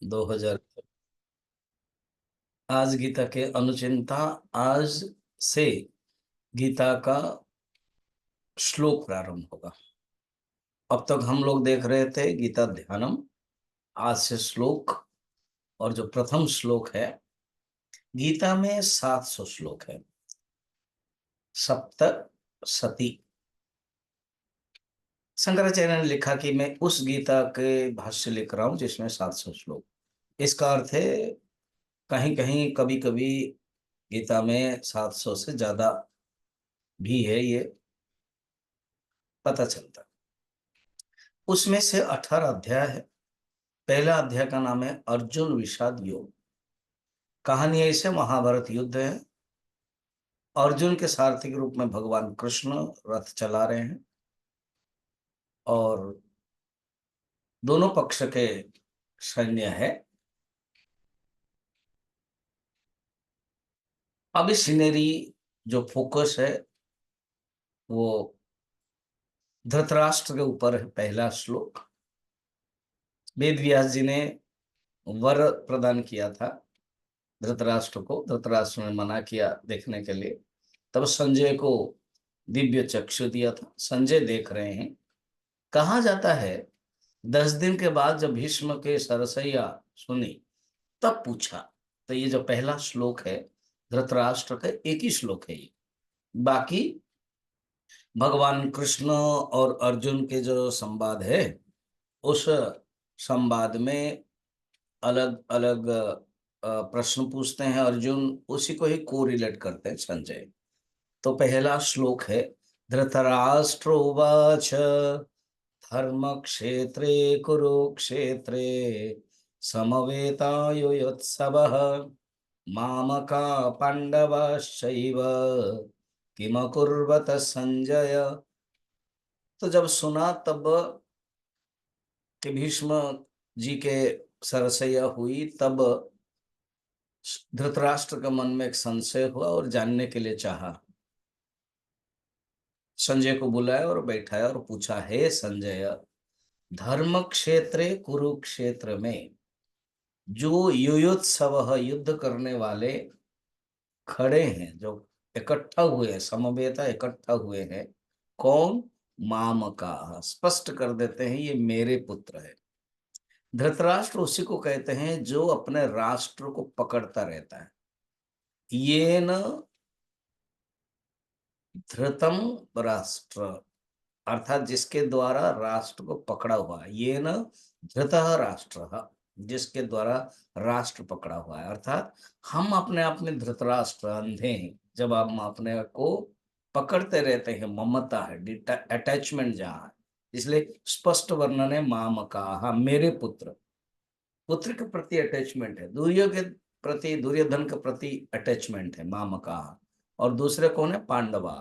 2000। आज गीता के अनुचिंता। आज से गीता का श्लोक प्रारंभ होगा। अब तक हम लोग देख रहे थे गीता ध्यानम। आज से श्लोक। और जो प्रथम श्लोक है, गीता में 700 श्लोक है। सप्त सती। शंकराचार्य ने लिखा कि मैं उस गीता के भाष्य लिख रहा हूं जिसमें 700 श्लोक। इसका अर्थ है कहीं कहीं कभी कभी गीता में 700 से ज्यादा भी है, ये पता चलता। उसमें से 18 अध्याय है। पहला अध्याय का नाम है अर्जुन विषाद योग। कहानी ऐसे महाभारत युद्ध है। अर्जुन के सारथी के रूप में भगवान कृष्ण रथ चला रहे हैं और दोनों पक्ष के सैन्य है। अभी सीनरी जो फोकस है वो धृतराष्ट्र के ऊपर है। पहला श्लोक, वेद व्यास जी ने वर प्रदान किया था धृतराष्ट्र को। धृतराष्ट्र ने मना किया देखने के लिए। तब संजय को दिव्य चक्षु दिया था। संजय देख रहे हैं। कहा जाता है 10 दिन के बाद जब भीष्म के सरसैया सुनी तब पूछा। तो ये जो पहला श्लोक है धृतराष्ट्र का, एक ही श्लोक है ये। बाकी भगवान कृष्ण और अर्जुन के जो संवाद है, उस संवाद में अलग अलग प्रश्न पूछते हैं अर्जुन, उसी को ही कोरिलेट करते हैं संजय। तो पहला श्लोक है धृतराष्ट्र उवाच धर्म क्षेत्रे कुरुक्षेत्रे समवेतायुयोत्सवः मामका पांडवाश्चैव किमकुर्वत संजय। तो जब सुना तब कि भीष्म जी के सरसैया हुई, तब धृतराष्ट्र के मन में एक संशय हुआ और जानने के लिए चाहा। संजय को बुलाया और बैठाया और पूछा, हे संजय, धर्म क्षेत्रे कुरुक्षेत्र में जो युयोत्सव युद्ध करने वाले खड़े हैं, जो इकट्ठा हुए हैं, समवेता इकट्ठा हुए हैं, कौन? माम का स्पष्ट कर देते हैं ये मेरे पुत्र है। धृतराष्ट्र उसी को कहते हैं जो अपने राष्ट्र को पकड़ता रहता है। ये न धृतम राष्ट्र, अर्थात जिसके द्वारा राष्ट्र को पकड़ा हुआ है। ये न धृतः राष्ट्र, जिसके द्वारा राष्ट्र पकड़ा हुआ है। अर्थात हम अपने आप में धृतराष्ट्र अंधे हैं जब हम अपने को पकड़ते रहते हैं। ममता है, अटैचमेंट जहाँ है, इसलिए स्पष्ट वर्णन है माम का, मेरे पुत्र। पुत्र के प्रति अटैचमेंट है, दुर्योधन के प्रति, दुर्योधन के प्रति अटैचमेंट है माम का। और दूसरे कौन है? पांडवा।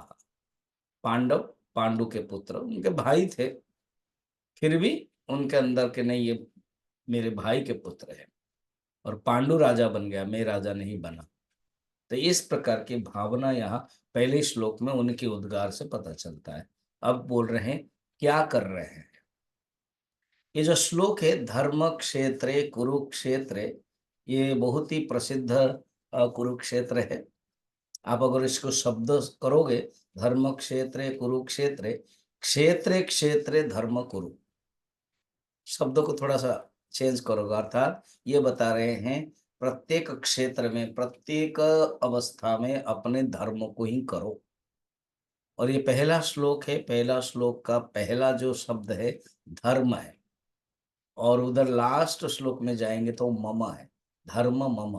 पांडव, पांडु के पुत्र, उनके भाई थे, फिर भी उनके अंदर के नहीं, ये मेरे भाई के पुत्र है। और पांडु राजा बन गया, मैं राजा नहीं बना। तो इस प्रकार की भावना यहाँ पहले श्लोक में उनके उद्गार से पता चलता है। अब बोल रहे हैं क्या कर रहे हैं। ये जो श्लोक है धर्म क्षेत्रे कुरुक्षेत्रे, ये बहुत ही प्रसिद्ध कुरुक्षेत्र है। आप अगर इसको शब्द करोगे, धर्म क्षेत्रे कुरुक्षेत्रे, क्षेत्रे क्षेत्रे धर्म कुरु, शब्दों को थोड़ा सा चेंज करोगे, अर्थात ये बता रहे हैं प्रत्येक क्षेत्र में, प्रत्येक अवस्था में अपने धर्म को ही करो। और ये पहला श्लोक है। पहला श्लोक का पहला जो शब्द है धर्म है। और उधर लास्ट श्लोक में जाएंगे तो मम है, धर्म मम।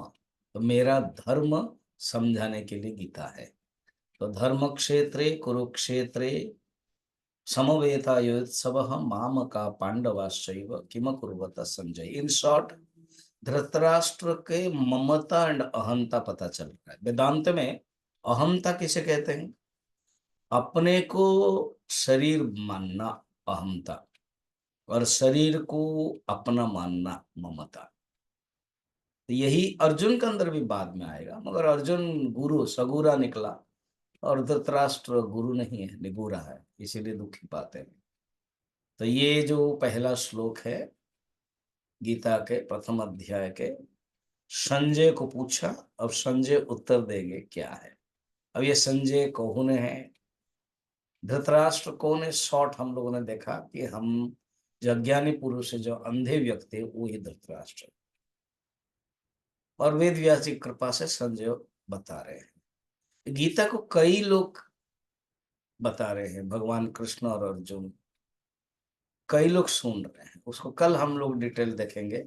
तो मेरा धर्म समझाने के लिए गीता है। तो धर्म क्षेत्रे कुरुक्षेत्रे समवेतायुत्सव माम का पांडवाश्चैव किम कुर्वत संजय। इन शॉर्ट, धृतराष्ट्र के ममता एंड अहंता पता चल रहा है। वेदांत में अहंता किसे कहते हैं? अपने को शरीर मानना अहंता, और शरीर को अपना मानना ममता। तो यही अर्जुन के अंदर भी बाद में आएगा, मगर अर्जुन गुरु सगुरा निकला और धृतराष्ट्र गुरु नहीं है, निगूरा है, इसीलिए दुखी पाते हैं। तो ये जो पहला श्लोक है गीता के प्रथम अध्याय के संजय को पूछा। अब संजय उत्तर देंगे क्या है। अब ये संजय कौन है, धृतराष्ट्र कौन है, शॉर्ट हम लोगों ने देखा कि हम जो अज्ञानी पुरुष है, जो अंधे व्यक्ति है, वो ही धृतराष्ट्र। और वेद व्यास की कृपा से संजय बता रहे हैं। गीता को कई लोग बता रहे हैं, भगवान कृष्ण और अर्जुन, कई लोग सुन रहे हैं उसको। कल हम लोग डिटेल देखेंगे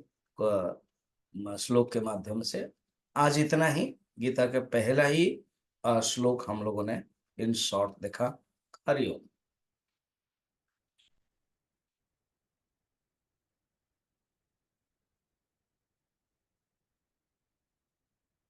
श्लोक के माध्यम से। आज इतना ही, गीता के पहला ही श्लोक हम लोगों ने इन शॉर्ट देखा। हरिओम।